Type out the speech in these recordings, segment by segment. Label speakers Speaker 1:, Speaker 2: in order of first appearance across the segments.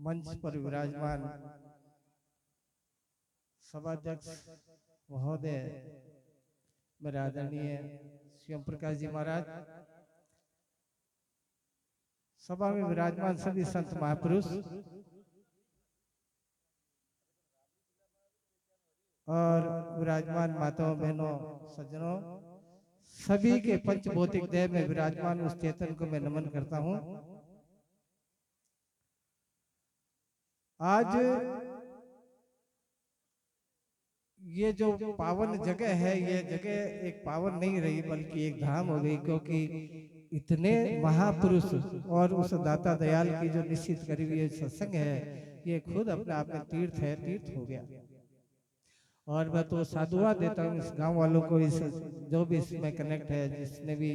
Speaker 1: मंच पर विराजमान सभाध्यक्ष महोदय मेरे आदरणीय शिवम प्रकाश जी महाराज, सभा में विराजमान सभी संत महापुरुष और विराजमान माताओं बहनों सज्जनों, सभी के पंच भौतिक देह में विराजमान उस चेतन को मैं नमन करता हूं। आज ये जो पावन जगह है, ये जगह एक पावन नहीं रही बल्कि एक धाम हो गई, क्योंकि इतने महापुरुष और उस दाता दयाल की जो निश्चित करी हुई सत्संग है, ये खुद अपने आप में तीर्थ है, तीर्थ हो गया। और मैं तो साधुवाद देता हूँ इस गांव वालों को, इस जो भी इसमें कनेक्ट है, जिसने भी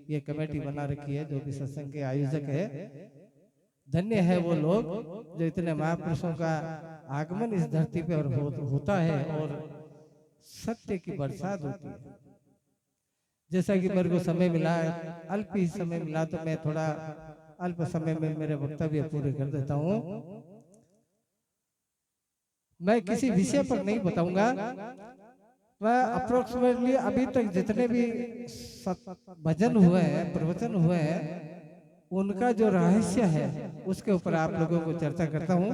Speaker 1: ये कमेटी बना रखी है, जो भी सत्संग के आयोजक है, धन्य है वो लोग जो इतने महापुरुषों का आगमन इस धरती पे और होता है और सत्य की बरसात होती है। जैसा कि मेरे को समय मिला, अल्प ही समय मिला, तो मैं थोड़ा अल्प समय में मेरे वक्तव्य पूरे कर देता हूँ। मैं किसी विषय पर नहीं बताऊंगा। मैं अप्रोक्सीमेटली अभी तक जितने भी भजन हुए हैं, प्रवचन हुए हैं, उनका जो रहस्य है उसके ऊपर आप लोगों को चर्चा करता हूं।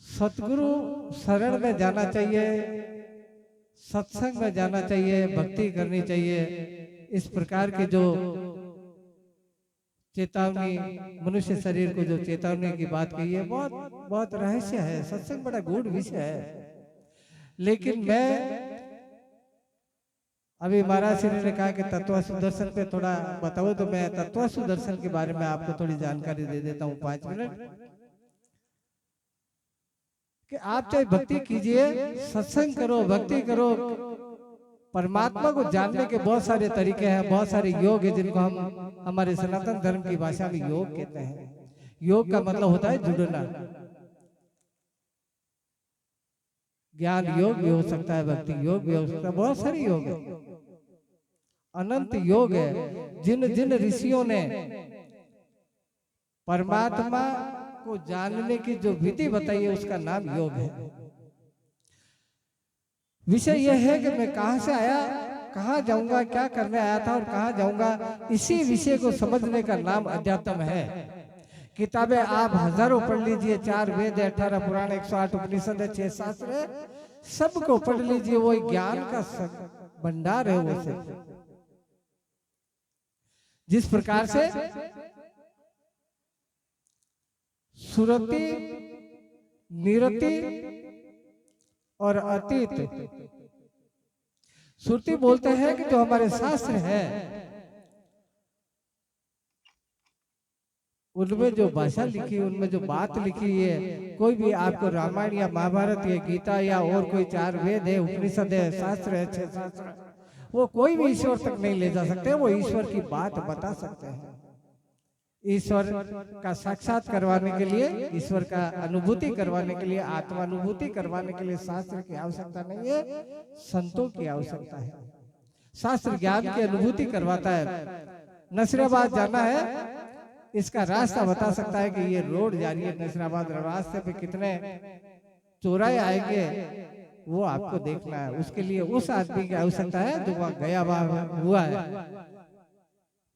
Speaker 1: सतगुरु शरण में जाना चाहिए, सत्संग में जाना चाहिए, भक्ति करनी चाहिए। इस प्रकार के जो चेतावनी, मनुष्य शरीर को जो चेतावनी की बात कही है, बहुत बहुत रहस्य है। सत्संग बड़ा गूढ़ विषय है। लेकिन मैं अभी महाराज श्री ने कहा कि तत्व सुदर्शन पे थोड़ा बताओ, तो मैं तत्व सुदर्शन के बारे में आपको थोड़ी जानकारी दे देता हूँ 5 मिनट। कि आप चाहे भक्ति कीजिए, सत्संग करो, भक्ति करो, परमात्मा को जानने के बहुत सारे तरीके हैं, बहुत सारे योग है, जिनको हम हमारे सनातन धर्म की भाषा में योग कहते हैं। योग का मतलब होता है जुड़ना। ज्ञान योग भी हो सकता है, भक्ति योग भी हो सकता है, बहुत सारे योग है, अनंत योग है। जिन जिन ऋषियों ने परमात्मा को जानने की जो विधि बताई है, उसका नाम योग है। विषय यह है कि मैं कहां से आया, कहां जाऊंगा, क्या करने आया था और कहां जाऊंगा, इसी विषय को समझने का नाम अध्यात्म है। किताबें आप हजारों पढ़ लीजिए, 4 वेद, 18 पुराण, 108 उपनिषद, 6 शास्त्र, सबको पढ़ लीजिए, वो ज्ञान का भंडार है। वो सब जिस प्रकार से सुरति, निरति और अतीत, सुरति बोलते हैं कि जो हमारे शास्त्र है उनमें जो भाषा लिखी, उनमें जो बात लिखी है, कोई भी आपको रामायण या महाभारत या गीता या और कोई 4 वेद है, उपनिषद है, शास्त्र है, 6 शास्त्र, वो कोई भी ईश्वर तक नहीं ले जा सकते। वो ईश्वर की बात बता सकते हैं। ईश्वर का साक्षात करवाने के लिए, ईश्वर का अनुभूति करवाने के लिए, आत्मानुभूति करवाने के लिए शास्त्र की आवश्यकता नहीं है, संतों की आवश्यकता है। शास्त्र ज्ञान की अनुभूति करवाता है। नसीराबाद जाना है, इसका रास्ता बता सकता है कि ये रोड जा रही है नसीराबाद, रास्ते पे कितने चौराहे आएंगे वो आपको देखना है। उसके लिए उस आदमी की आवश्यकता है जो वहां गया हुआ है,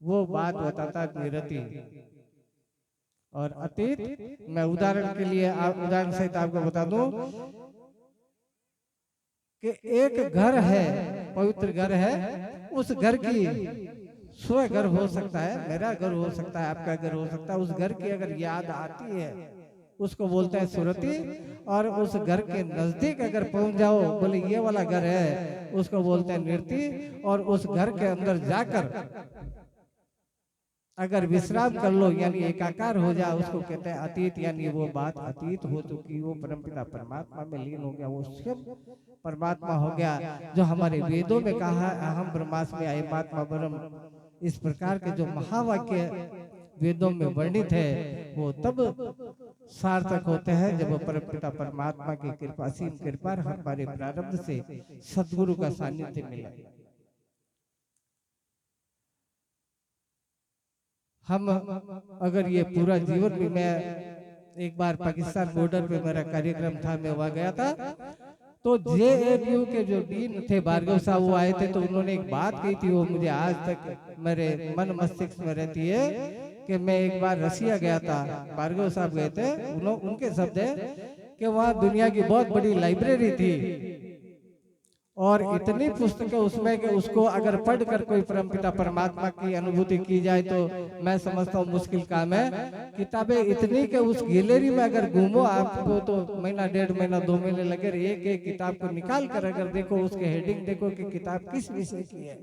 Speaker 1: वो बात बताता है निरति और अतीत। मैं उदाहरण के लिए उदाहरण सहित आपको बता दूं कि एक घर है, पवित्र घर है, उस घर की स्वयं घर हो सकता है, मेरा घर हो सकता है, आपका घर हो सकता है। उस घर की अगर याद आती है उसको बोलते हैं सुरति, और उस घर के नजदीक अगर पहुंच जाओ, बोले ये वाला घर है, उसको बोलते हैं नृत्य। और उस घर के अंदर जाकर अगर विश्राम कर लो, यानी एकाकार हो जाए, उसको कहते हैं अतीत। यानी वो बात अतीत हो चुकी, वो परमपिता परमात्मा में लीन हो गया, वो स्वयं परमात्मा हो गया, जो हमारे वेदों में कहा अहम ब्रह्मास्मि अयमात्मा ब्रह्म। इस प्रकार के जो महावाक्य वेदों में वर्णित है, वो तब सार्थक होते हैं जब वो परमपिता परमात्मा की कृपा, असीम कृपा, हमारे प्रारब्ध से सद्गुरु का सानिध्य मिले। हम अगर ये पूरा जीवन भी, मैं एक बार पाकिस्तान बॉर्डर पे मेरा कार्यक्रम था, मैं वहां गया था, तो जेएनयू के जो डीन थे भार्गव साहब, वो आए थे, तो उन्होंने एक बात कही थी, वो मुझे आज तक मेरे मन मस्तिष्क में रहती है कि मैं एक बार रसिया गया था, भार्गव साहब गए थे, उनके शब्द है कि वहाँ दुनिया की बहुत बड़ी लाइब्रेरी थी और इतनी पुस्तकें उसमें कि उसको अगर पढ़कर कोई परमपिता परमात्मा की अनुभूति की जाए तो मैं समझता हूँ मुश्किल काम है। किताबें इतनी कि उस गैलरी में अगर घूमो आपको तो महीना, 1.5 महीना, 2 महीने लगे, एक एक किताब को निकाल कर अगर देखो, उसके हेडिंग देखो कि किताब किस विषय की है,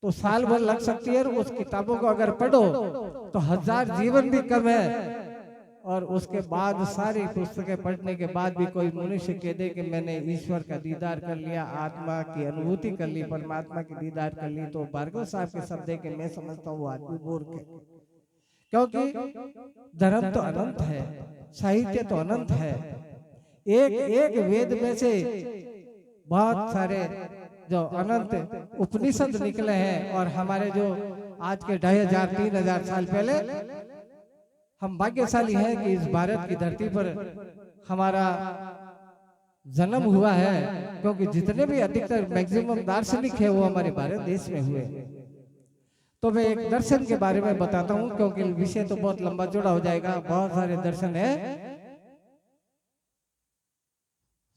Speaker 1: तो साल भर लग सकती है। उस किताबों को अगर पढ़ो तो 1000 जीवन भी कम है। और उसके बाद सारी पुस्तकें पढ़ने के बाद भी कोई मनुष्य कह दे कि मैंने ईश्वर का दीदार कर लिया, आत्मा की अनुभूति कर ली, परमात्मा की दीदार कर ली, तो भार्गव साहब के शब्द है कि मैं समझता हूँ वो आदमी मूर्ख है। क्योंकि धर्म तो अनंत है, साहित्य तो अनंत है, एक एक वेद में से बहुत सारे जो अनंत उपनिषद निकले हैं। और हमारे जो आज के 2500-3000 साल पहले हम भाग्यशाली हैं कि इस भारत की धरती पर हमारा जन्म हुआ है, क्योंकि जितने भी अधिकतर मैक्सिमम दार्शनिक है वो हमारे भारत देश में हुए। तो मैं एक दर्शन के बारे में बताता हूँ, क्योंकि विषय तो बहुत लंबा चौड़ा हो जाएगा, बहुत सारे दर्शन है।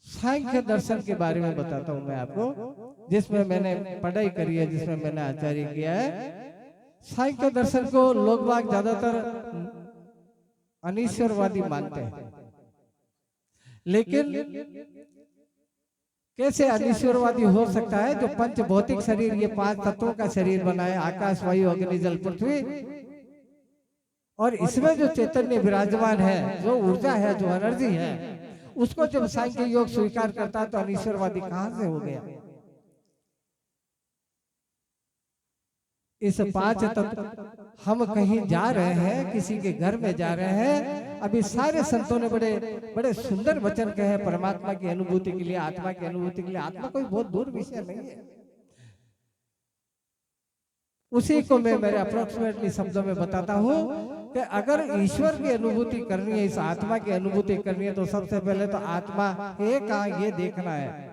Speaker 1: सांख्य दर्शन के बारे में बताता हूँ मैं आपको, जिसमें मैंने पढ़ाई करी है, जिसमें मैंने आचार्य किया है। सांख्य दर्शन को लोग बाग ज्यादातर अनीश्वरवादी मानते हैं, लेकिन कैसे अनीश्वरवादी हो सकता है? जो पंच भौतिक शरीर, ये 5 तत्वों का शरीर बना है, आकाश, वायु, अग्नि, जल, पृथ्वी, और इसमें जो चैतन्य विराजमान है, जो ऊर्जा है, जो एनर्जी है, उसको जब सांख्य योग स्वीकार करता है तो अनीश्वरवादी कहां से हो गया? इस 5 तत्व, हम कहीं जा रहे हैं, किसी के घर में जा रहे हैं, अभी सारे संतों ने बड़े बड़े सुंदर वचन कहे हैं परमात्मा की अनुभूति के लिए, आत्मा की अनुभूति के लिए। आत्मा कोई बहुत दूर विषय नहीं है, उसी को मैं मेरे अप्रोक्सीमेटली शब्दों में बताता हूँ कि अगर ईश्वर की अनुभूति करनी है, इस आत्मा की अनुभूति करनी है, तो सबसे पहले तो आत्मा है कहाँ ये देखना है।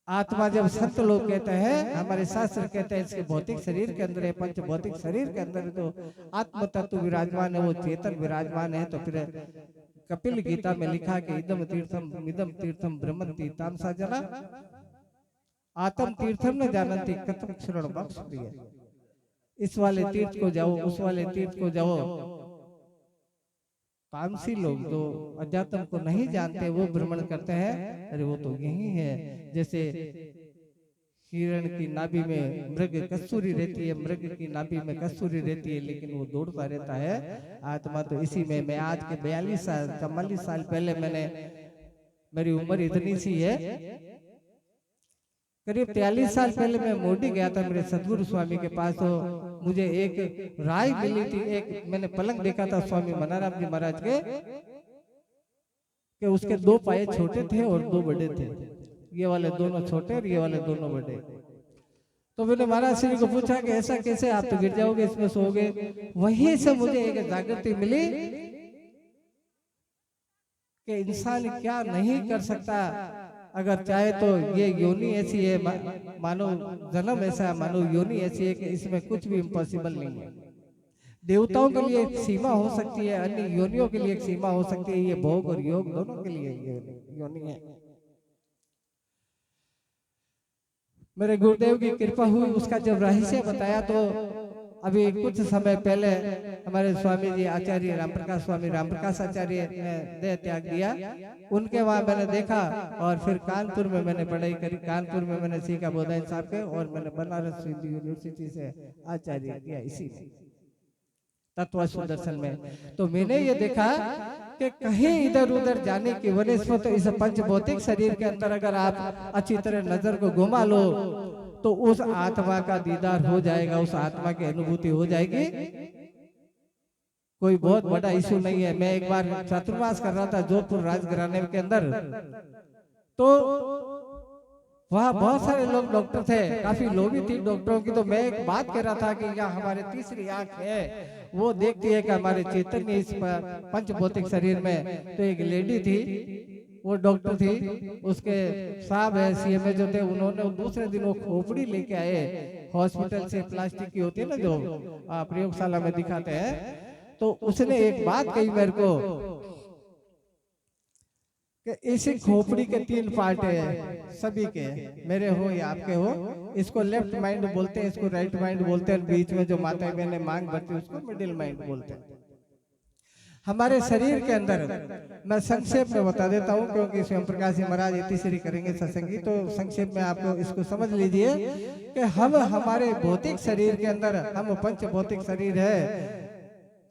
Speaker 1: आत्मा जब संत लोग कहते हैं, हमारे शास्त्र कहते हैं इसके भौतिक शरीर के अंदर है, पंच भौतिक शरीर के अंदर तो आत्म तत्व विराजमान है, वो चेतन विराजमान है। तो फिर कपिल गीता में लिखा कि इदम तीर्थम ब्रह्मंति तामसा जना आत्म तीर्थम न जानती कथम क्षरण बख्श प्रिय। इस वाले तीर्थ को जाओ, उस वाले तीर्थ को जाओ, तामसी लोग जो अध्यात्म को नहीं जानते वो भ्रमण करते हैं, अरे वो तो यही है। जैसे हिरण की नाभि में मृग कस्तूरी रहती है, मृग की नाभि में कस्तूरी रहती है, लेकिन वो दौड़ता रहता है। आत्मा तो इसी में। मैं आज के 42 साल 44 साल पहले मेरी उम्र इतनी सी है, करीब 43 साल पहले मैं मोडी गया था मेरे सदगुरु स्वामी के पास। तो मुझे एक राय मिली थी, एक मैंने पलंग देखा था स्वामी मनाराम जी महाराज के, कि उसके 2 पाए छोटे थे और 2 बड़े थे, ये वाले दोनों छोटे और ये वाले दोनों बड़े। तो मैंने महाराज श्री को पूछा कि ऐसा कैसे, आप तो गिर जाओगे, इसमें सोओगे। वहीं से मुझे एक जागृति मिली कि इंसान क्या नहीं कर सकता अगर चाहे तो। ये योनि ऐसी है, मानो जन्म ऐसा है, मानो योनि ऐसी है कि इसमें कुछ भी इम्पॉसिबल नहीं है। देवताओं के लिए एक सीमा हो सकती है, अन्य योनियों के लिए एक सीमा हो सकती है, ये भोग और योग दोनों के लिए योनि है। मेरे गुरुदेव की कृपा हुई, उसका जब रहस्य बताया तो अभी कुछ समय पहले हमारे स्वामी जी आचार्य रामप्रकाश स्वामी रामप्रकाश आचार्य ने देह त्याग दिया। उनके वहां मैंने देखा और फिर कानपुर में मैंने पढ़ाई करी। कानपुर में मैंने सीखा बोधायन साहब के, और मैंने बनारस हिंदू यूनिवर्सिटी से आचार्य किया इसी में तत्व सुदर्शन में। तो मैंने ये देखा कि कहीं इधर उधर जाने की वनस्पत, तो इस पंचभौतिक शरीर के अंदर अगर आप अच्छी तरह नजर को घुमा लो तो उस आत्मा का दीदार हो जाएगा, उस आत्मा की अनुभूति हो जाएगी। कोई बहुत बड़ा इशू नहीं है। मैं एक बार चातुर्मास कर रहा था जोधपुर राजघराने के अंदर, तो वहाँ बहुत सारे लोग डॉक्टर थे, काफी लोभी थी डॉक्टरों की। तो मैं एक बात कह रहा था कि यहाँ हमारे तीसरी आंख है, वो देखती है कि हमारे चैतन्य इस पंच भौतिक शरीर में। तो एक लेडी थी, वो डॉक्टर थी, उसके साहब है सीएमए जो थे, उन्होंने दूसरे दिन वो खोपड़ी लेके आए हॉस्पिटल से, प्लास्टिक की होती है ना जो प्रयोगशाला में दिखाते हैं। तो उसने एक बात कही मेरे को कि इसी खोपड़ी के 3 पार्ट है सभी के, मेरे हो या आपके हो। इसको लेफ्ट माइंड बोलते हैं, इसको राइट माइंड बोलते हैं, बीच में जो माता बहने मांग भरती है उसको मिडिल माइंड बोलते हैं। हमारे शरीर के अंदर, मैं संक्षेप में बता देता हूँ क्योंकि स्वयं प्रकाश जी महाराज इतिश्री करेंगे सत्संगी, तो संक्षेप में आपको इसको समझ लीजिए कि हम हमारे भौतिक शरीर के अंदर, हम पंच भौतिक शरीर है,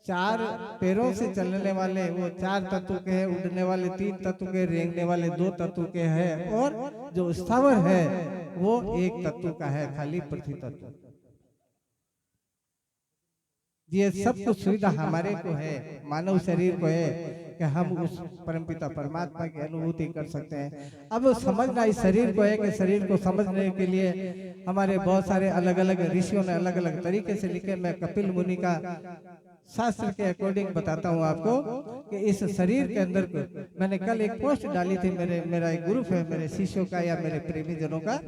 Speaker 1: 4 पैरों से चलने वाले वो 4 तत्व के हैं, उड़ने वाले 3 तत्व के, रेंगने वाले 2 तत्व के हैं, और जो स्थावर है वो 1 तत्व का है, खाली पृथ्वी तत्व। ये सब कुछ सुविधा हमारे को है, मानव शरीर को है कि हम उस परमपिता परमात्मा की अनुभूति कर सकते हैं। अब समझना इस शरीर को है कि शरीर को समझने के लिए हमारे बहुत सारे अलग अलग ऋषियों ने अलग अलग तरीके से लिखे। मैं कपिल मुनि का शास्त्र के अकॉर्डिंग बताता हूँ आपको कि इस शरीर के अंदर को, मैंने कल एक पोस्ट डाली थी, मेरा एक ग्रुप है मेरे शिष्यों का या मेरे प्रेमी जनों का।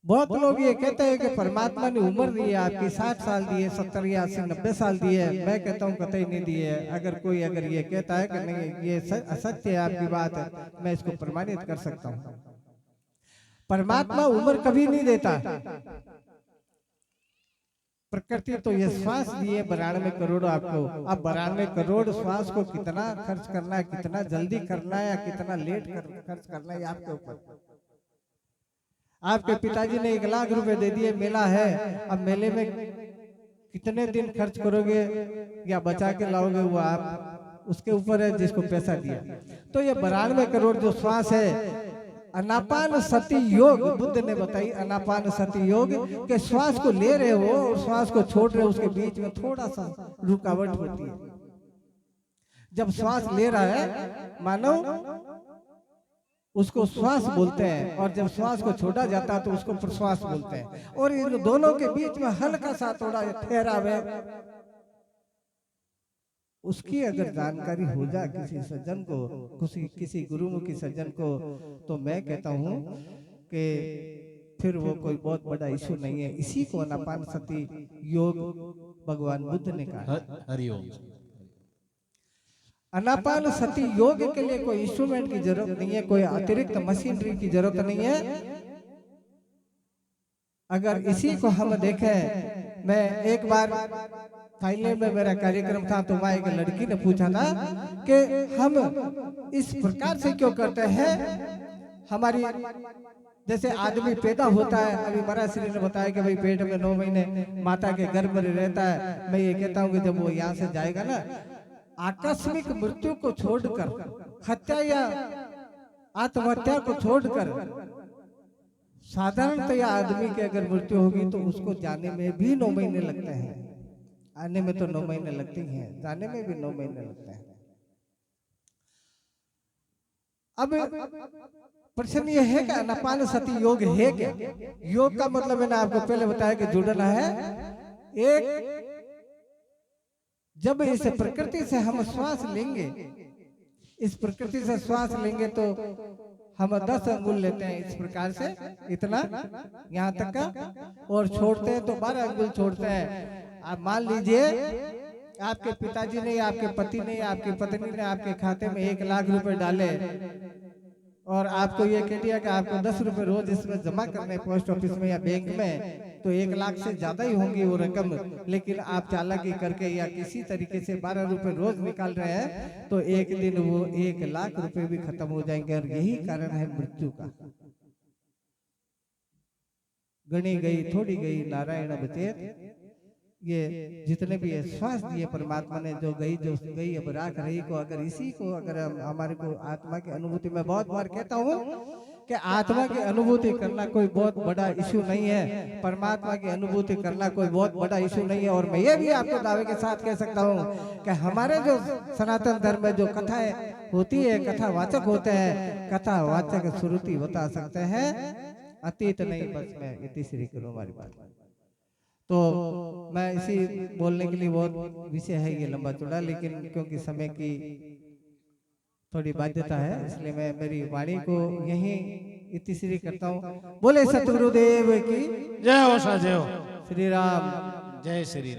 Speaker 1: बहुत लोग ये कहते हैं कि परमात्मा ने उम्र दी है आपकी, 60 साल दी है, 70 या 80 90 साल दी है। मैं कहता हूँ कतई नहीं दी है। अगर कोई ये कहता है कि नहीं ये असत्य है आपकी बात है, मैं इसको प्रमाणित कर सकता हूँ। परमात्मा उम्र कभी नहीं देता। प्रकृति तो ये श्वास दिए 92 करोड़ आपको। अब 92 करोड़ श्वास को कितना खर्च करना है, कितना जल्दी करना है या कितना लेट खर्च करना है, आपके ऊपर। आपके पिताजी ने 1 लाख रुपए दे दिए, मेला है, अब मेले में कितने दिन खर्च करोगे या बचा के लाओगे, वो आप उसके ऊपर है जिसको पैसा दिया। तो ये 92 करोड़ जो श्वास है, अनापान सती योग बुद्ध ने बताई, अनापान सती योग के श्वास को ले रहे हो और श्वास को छोड़ रहे हो, उसके बीच में थोड़ा सा रुकावट होती है। जब श्वास ले रहा है मानव, उसको श्वास बोलते हैं, और जब श्वास को छोड़ा जाता है तो उसको प्रश्वास बोलते हैं। और इन दोनों के बीच में हल्का सा थोड़ा ठहराव है। उसकी अगर जानकारी हो जाए किसी सज्जन को, किसी गुरुमुखी सज्जन को, तो मैं कहता हूँ कि फिर वो कोई बहुत बड़ा इशू नहीं है। इसी को अनापान सती योग भगवान बुद्ध ने कहा।
Speaker 2: हरिओम।
Speaker 1: अनापान सती योग के लिए कोई इंस्ट्रूमेंट की जरूरत नहीं है, कोई अतिरिक्त मशीनरी की जरूरत नहीं है। अगर इसी को हम देखें, मैं एक बार थाईलैंड में मेरा कार्यक्रम था, तो वहां एक लड़की ने पूछा था कि हम इस प्रकार से क्यों करते हैं। हमारी जैसे आदमी पैदा होता है, अभी महाराज श्री ने बताया कि भाई पेट में 9 महीने माता के गर्भ में रहता है। मैं ये कहता हूँ कि जब वो यहाँ से जाएगा ना, आकस्मिक मृत्यु को छोड़कर, हत्या या आत्महत्या को छोड़कर, साधारणतया आदमी की अगर मृत्यु होगी तो उसको जाने में भी 9 महीने लगते हैं। आने में तो 9 महीने लगते हैं, जाने में भी 9 महीने लगते हैं। अब प्रश्न ये है कि अनापान सती योग है क्या? योग का मतलब मैंने आपको पहले बताया कि जुड़ना है। एक, जब इस प्रकृति से हम श्वास लेंगे, इस प्रकृति से श्वास लेंगे तो हम 10 अंगुल लेते हैं इस प्रकार से, इतना यहाँ तक का, और छोड़ते हैं तो 12 अंगुल छोड़ते हैं। आप मान लीजिए आपके पिताजी ने, आपके पति ने, आपकी पत्नी ने आपके खाते में 1 लाख रुपए डाले और आपको ये कह दिया कि आपको 10 रुपए रोज इसमें जमा करने पोस्ट ऑफिस में या बैंक में, तो 1 लाख से ज्यादा ही होंगी वो रकम। लेकिन आप चालाकी करके या किसी तरीके से 12 रुपए रोज निकाल रहे हैं, तो एक दिन वो 1 लाख रुपए भी खत्म हो जाएंगे। और यही कारण है मृत्यु का। गणी गई थोड़ी गई नारायण बचेत। ये जितने भी श्वास दिए परमात्मा ने, जो गई अब राख रही को, अगर इसी को अगर हमारे को आत्मा की अनुभूति में बहुत बार कहता हूँ कि आत्मा की अनुभूति करना कोई बहुत बड़ा इशू नहीं है, परमात्मा की अनुभूति करना कोई बहुत बड़ा इशू नहीं है। और मैं ये भी आपको दावे के साथ कह सकता हूँ कि हमारे जो सनातन धर्म में जो कथाएं होती है, कथा वाचक होते हैं, कथा वाचक श्रुति बता सकते हैं, अतीत नहीं बस मैं इतनी श्री करूँ हमारी बात। तो मैं इसी बोलने के लिए, बहुत विषय है ये लंबा चौड़ा, लेकिन क्योंकि समय की थोड़ी बाध्यता है इसलिए मैं मेरी वाणी को यहीं इतनी श्री करता हूँ। बोले सतगुरुदेव की
Speaker 2: जय हो सा जय हो
Speaker 1: श्री राम।
Speaker 2: जय श्री राम।